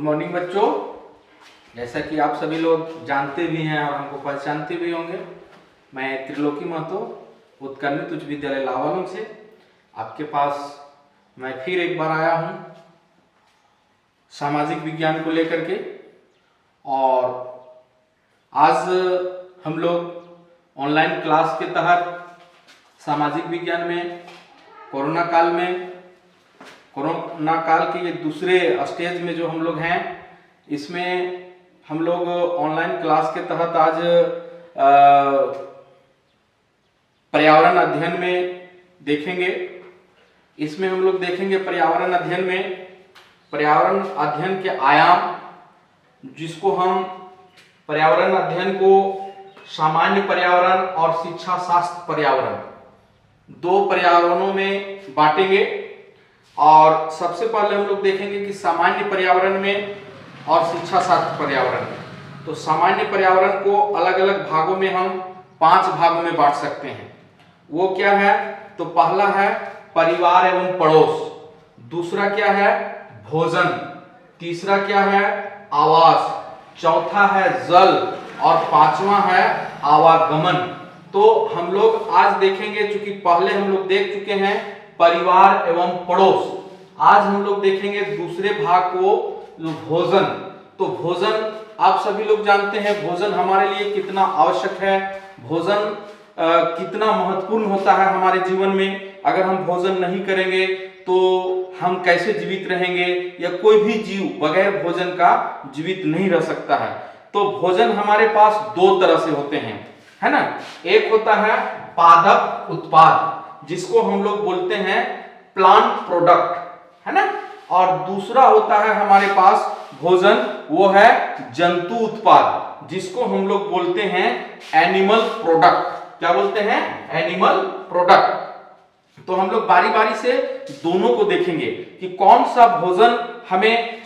Morning बच्चों। जैसा कि आप सभी लोग जानते भी हैं और हमको पहचानते भी होंगे, मैं त्रिलोकी महतो उत्कर्मित उच्च विद्यालय लावालूम से आपके पास मैं फिर एक बार आया हूं सामाजिक विज्ञान को लेकर के। और आज हम लोग ऑनलाइन क्लास के तहत सामाजिक विज्ञान में कोरोना काल के ये दूसरे स्टेज में जो हम लोग हैं, इसमें हम लोग ऑनलाइन क्लास के तहत आज पर्यावरण अध्ययन में देखेंगे। इसमें हम लोग देखेंगे पर्यावरण अध्ययन में पर्यावरण अध्ययन के आयाम, जिसको हम पर्यावरण अध्ययन को सामान्य पर्यावरण और शिक्षा शास्त्र पर्यावरण दो पर्यावरणों में बांटेंगे। और सबसे पहले हम लोग देखेंगे कि सामान्य पर्यावरण में और शिक्षा शास्त्र पर्यावरण में। तो सामान्य पर्यावरण को अलग अलग भागों में हम 5 भागों में बांट सकते हैं। वो क्या है? तो पहला है परिवार एवं पड़ोस, दूसरा क्या है भोजन, तीसरा क्या है आवास, चौथा है जल और पांचवा है आवागमन। तो हम लोग आज देखेंगे, चूंकि पहले हम लोग देख चुके हैं परिवार एवं पड़ोस, आज हम लोग देखेंगे दूसरे भाग को जो भोजन। तो भोजन आप सभी लोग जानते हैं भोजन हमारे लिए कितना आवश्यक है, भोजन कितना महत्वपूर्ण होता है हमारे जीवन में। अगर हम भोजन नहीं करेंगे तो हम कैसे जीवित रहेंगे, या कोई भी जीव बगैर भोजन का जीवित नहीं रह सकता है। तो भोजन हमारे पास 2 तरह से होते हैं, है ना। एक होता है पादप उत्पाद, जिसको हम लोग बोलते हैं प्लांट प्रोडक्ट, है ना। और दूसरा होता है हमारे पास भोजन, वो है जंतु उत्पाद, जिसको हम लोग बोलते हैं एनिमल प्रोडक्ट। क्या बोलते हैं? Animal product. तो हम लोग बारी बारी से दोनों को देखेंगे कि कौन सा भोजन हमें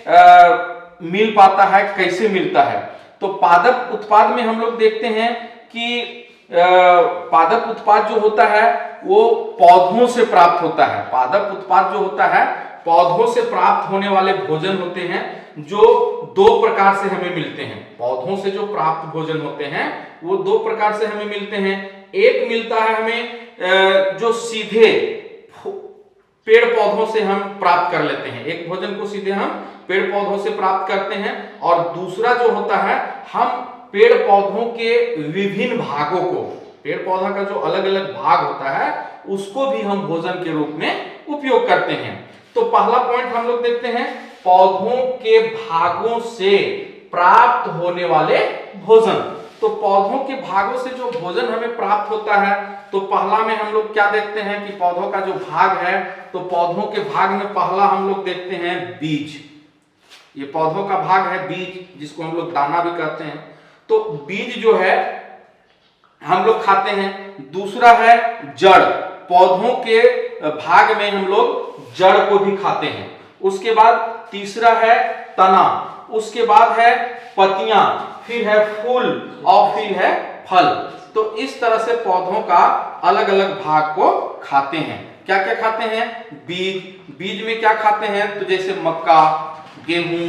मिल पाता है, कैसे मिलता है। तो पादप उत्पाद में हम लोग देखते हैं कि पादप उत्पाद जो होता है वो पौधों से प्राप्त होता है। पादप उत्पाद जो होता है पौधों से प्राप्त होने वाले भोजन होते हैं, जो 2 प्रकार से हमें मिलते हैं। पौधों से जो प्राप्त भोजन होते हैं वो 2 प्रकार से हमें मिलते हैं। एक मिलता है हमें जो सीधे पेड़ पौधों से हम प्राप्त कर लेते हैं, एक भोजन को सीधे हम पेड़ पौधों से प्राप्त करते हैं। और दूसरा जो होता है हम पेड़ पौधों के विभिन्न भागों को, पेड़ पौधा का जो अलग अलग भाग होता है उसको भी हम भोजन के रूप में उपयोग करते हैं। तो पहला पॉइंट हम लोग देखते हैं पौधों के भागों से प्राप्त होने वाले भोजन। तो पौधों के भागों से जो भोजन हमें प्राप्त होता है, तो पहला में हम लोग क्या देखते हैं कि पौधों का जो भाग है, तो पौधों के भाग में पहला हम लोग देखते हैं बीज। ये पौधों का भाग है बीज, जिसको हम लोग दाना भी कहते हैं। तो बीज जो है हम लोग खाते हैं। दूसरा है जड़, पौधों के भाग में हम लोग जड़ को भी खाते हैं। उसके बाद तीसरा है तना, उसके बाद है पत्तियां, फिर है फूल और फिर है फल। तो इस तरह से पौधों का अलग अलग भाग को खाते हैं। क्या क्या खाते हैं? बीज में क्या खाते हैं? तो जैसे मक्का, गेहूं,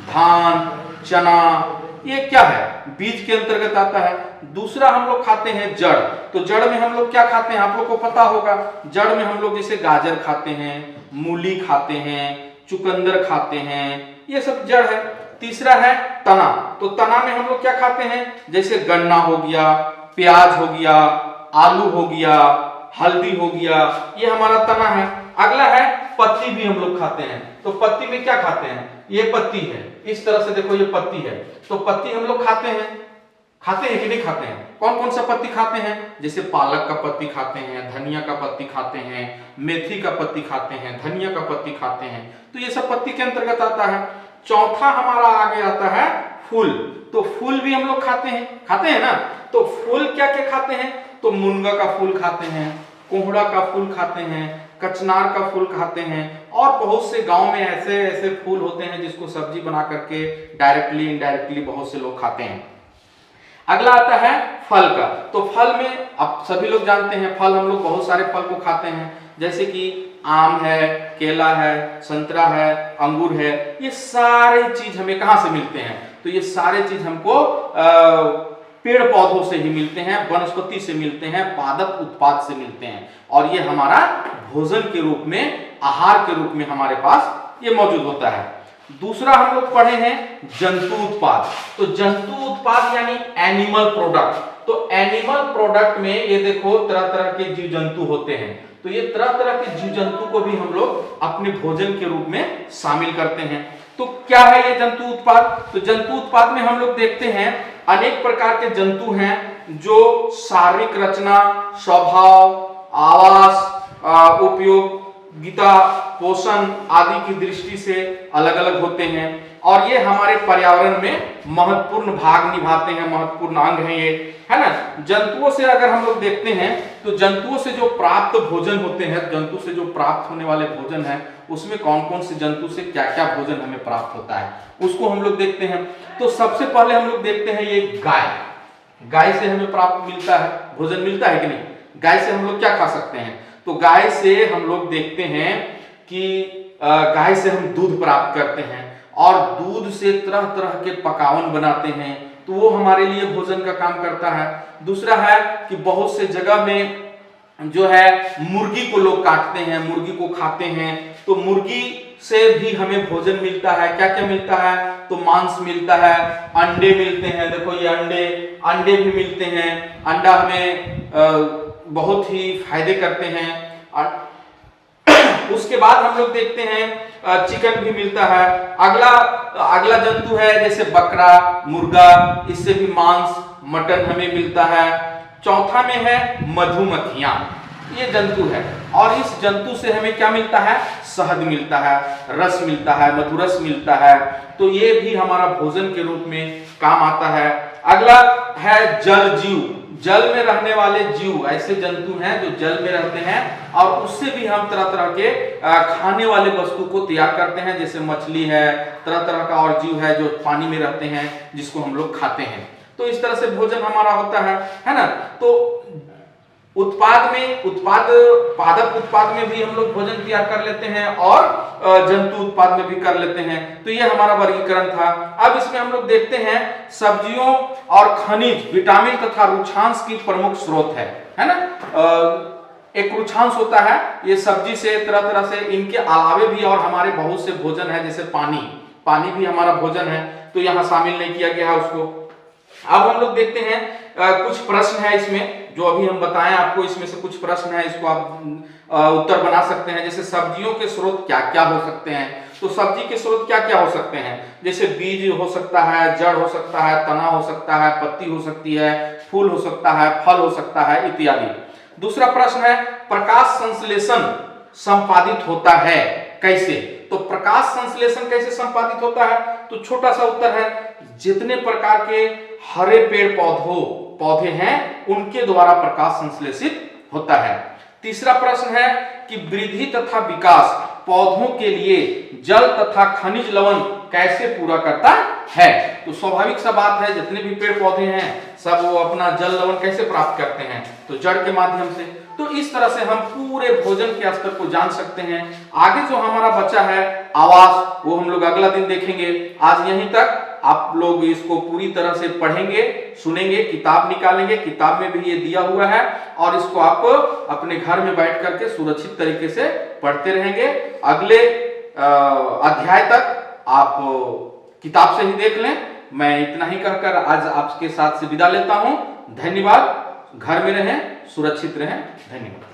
धान, चना, ये क्या है? बीज के अंतर्गत आता है। दूसरा हम लोग खाते हैं जड़। तो जड़ में हम लोग क्या खाते हैं? आप लोग को पता होगा, जड़ में हम लोग जैसे गाजर खाते हैं, मूली खाते हैं, चुकंदर खाते हैं, ये सब जड़ है। तीसरा है तना। तो तना में हम लोग क्या खाते हैं? जैसे गन्ना हो गया, प्याज हो गया, आलू हो गया, हल्दी हो गया, ये हमारा तना है। अगला है पत्ती, भी हम लोग खाते हैं। तो पत्ती में क्या खाते हैं? ये पत्ती है, इस तरह से देखो ये पत्ती है। तो पत्ती हम लोग खाते हैं कि नहीं खाते हैं? कौन कौन सा पत्ती खाते हैं? जैसे पालक का पत्ती खाते हैं, धनिया का पत्ती खाते हैं, मेथी का पत्ती खाते हैं, धनिया का पत्ती खाते हैं। तो ये सब पत्ती के अंतर्गत आता है। चौथा हमारा आगे आता है फूल। तो फूल भी हम लोग खाते हैं ना। तो फूल क्या क्या खाते हैं? तो मुनगा का फूल खाते हैं, कोहड़ा का फूल खाते हैं, कचनार का फूल खाते हैं, और बहुत से गांव में ऐसे ऐसे फूल होते हैं जिसको सब्जी बना करके डायरेक्टली इनडायरेक्टली बहुत से लोग खाते हैं। अगला आता है फल का। तो फल में अब सभी लोग जानते हैं, फल हम लोग बहुत सारे फल को खाते हैं, जैसे कि आम है, केला है, संतरा है, अंगूर है। ये सारे चीज हमें कहां से मिलते हैं? तो ये सारे चीज हमको पेड़ पौधों से ही मिलते हैं, वनस्पति से मिलते हैं, पादप उत्पाद से मिलते हैं, और ये हमारा भोजन के रूप में, आहार के रूप में हमारे पास ये मौजूद होता है। दूसरा हम लोग पढ़े हैं जंतु उत्पाद। तो जंतु उत्पाद यानी एनिमल प्रोडक्ट। तो एनिमल प्रोडक्ट में ये देखो तरह तरह के जीव जंतु होते हैं, तो ये तरह तरह के जीव जंतु को भी हम लोग अपने भोजन के रूप में शामिल करते हैं। तो क्या है ये जंतु उत्पाद? तो जंतु उत्पाद में हम लोग देखते हैं अनेक प्रकार के जंतु हैं जो शारीरिक रचना, स्वभाव, आवास, उपयोगिता, पोषण आदि की दृष्टि से अलग अलग होते हैं, और ये हमारे पर्यावरण में महत्वपूर्ण भाग निभाते हैं, महत्वपूर्ण अंग हैं ये, है ना। जंतुओं से अगर हम लोग देखते हैं तो जंतुओं से जो प्राप्त भोजन होते हैं, जंतु से जो प्राप्त होने वाले भोजन है, उसमें कौन कौन से जंतु से क्या क्या भोजन हमें प्राप्त होता है उसको हम लोग देखते हैं। तो सबसे पहले हम लोग देखते हैं ये गाय। गाय से हमें प्राप्त मिलता है, भोजन मिलता है कि नहीं? गाय से हम लोग क्या खा सकते हैं? तो गाय से हम लोग देखते हैं कि गाय से हम दूध प्राप्त करते हैं, और दूध से तरह तरह के पकवान बनाते हैं, तो वो हमारे लिए भोजन का काम करता है। दूसरा है कि बहुत से जगह में जो है मुर्गी को लोग काटते हैं, मुर्गी को खाते हैं, तो मुर्गी से भी हमें भोजन मिलता है। क्या क्या मिलता है? तो मांस मिलता है, अंडे मिलते हैं, देखो ये अंडे भी मिलते हैं। अंडा हमें बहुत ही फायदे करते हैं। उसके बाद हम लोग देखते हैं चिकन भी मिलता है। अगला जंतु है जैसे बकरा, मुर्गा, इससे भी मांस, मटन हमें मिलता है। चौथा में है मधुमक्खियां, ये जंतु है, और इस जंतु से हमें क्या मिलता है? शहद मिलता है, रस मिलता है, मधुरस मिलता है, तो ये भी हमारा भोजन के रूप में काम आता है। अगला है जल जीव। जल में रहने वाले जीव ऐसे जंतु हैं जो जल में रहते हैं, और उससे भी हम तरह तरह के खाने वाले वस्तु को तैयार करते हैं, जैसे मछली है, तरह तरह का और जीव है जो पानी में रहते हैं, जिसको हम लोग खाते हैं। तो इस तरह से भोजन हमारा होता है ना। तो पादप उत्पाद में भी हम लोग भोजन तैयार कर लेते हैं, और जंतु उत्पाद में भी कर लेते हैं। तो ये हमारा वर्गीकरण था। अब इसमें हम लोग देखते हैं सब्जियों और खनिज, विटामिन तथा रुक्षांश की प्रमुख स्रोत है ना। एक रुक्षांश होता है, ये सब्जी से तरह तरह से, इनके अलावे भी और हमारे बहुत से भोजन है, जैसे पानी भी हमारा भोजन है, तो यहाँ शामिल नहीं किया गया है उसको। अब हम लोग देखते हैं कुछ प्रश्न है इसमें, जो अभी हम बताएं आपको, इसमें से कुछ प्रश्न है, इसको आप उत्तर बना सकते हैं। जैसे सब्जियों के स्रोत क्या क्या हो सकते हैं? तो सब्जी के स्रोत क्या क्या हो सकते हैं? जैसे बीज हो सकता है, जड़ हो सकता है, तना हो सकता है, पत्ती हो सकती है, फूल हो सकता है, फल हो सकता है, इत्यादि। दूसरा प्रश्न है प्रकाश संश्लेषण संपादित होता है कैसे? तो प्रकाश संश्लेषण कैसे संपादित होता है? तो छोटा सा उत्तर है, जितने प्रकार के हरे पेड़ पौधे हैं उनके द्वारा प्रकाश संश्लेषित होता है। तीसरा प्रश्न है कि वृद्धि तथा विकास पौधों के लिए जल तथा खनिज लवण कैसे पूरा करता है? तो स्वाभाविक सा बात है, जितने भी पेड़ पौधे हैं सब वो अपना जल लवण कैसे प्राप्त करते हैं? तो जड़ के माध्यम से। तो इस तरह से हम पूरे भोजन के स्तर को जान सकते हैं। आगे जो हमारा बचा है आवास, वो हम लोग अगला दिन देखेंगे। आज यहीं तक, आप लोग इसको पूरी तरह से पढ़ेंगे, सुनेंगे, किताब निकालेंगे, किताब में भी ये दिया हुआ है, और इसको आप अपने घर में बैठ करके सुरक्षित तरीके से पढ़ते रहेंगे। अगले अध्याय तक आप किताब से ही देख लें। मैं इतना ही कहकर आज आपके साथ से विदा लेता हूं। धन्यवाद। घर में रहें, सुरक्षित रहें। धन्यवाद।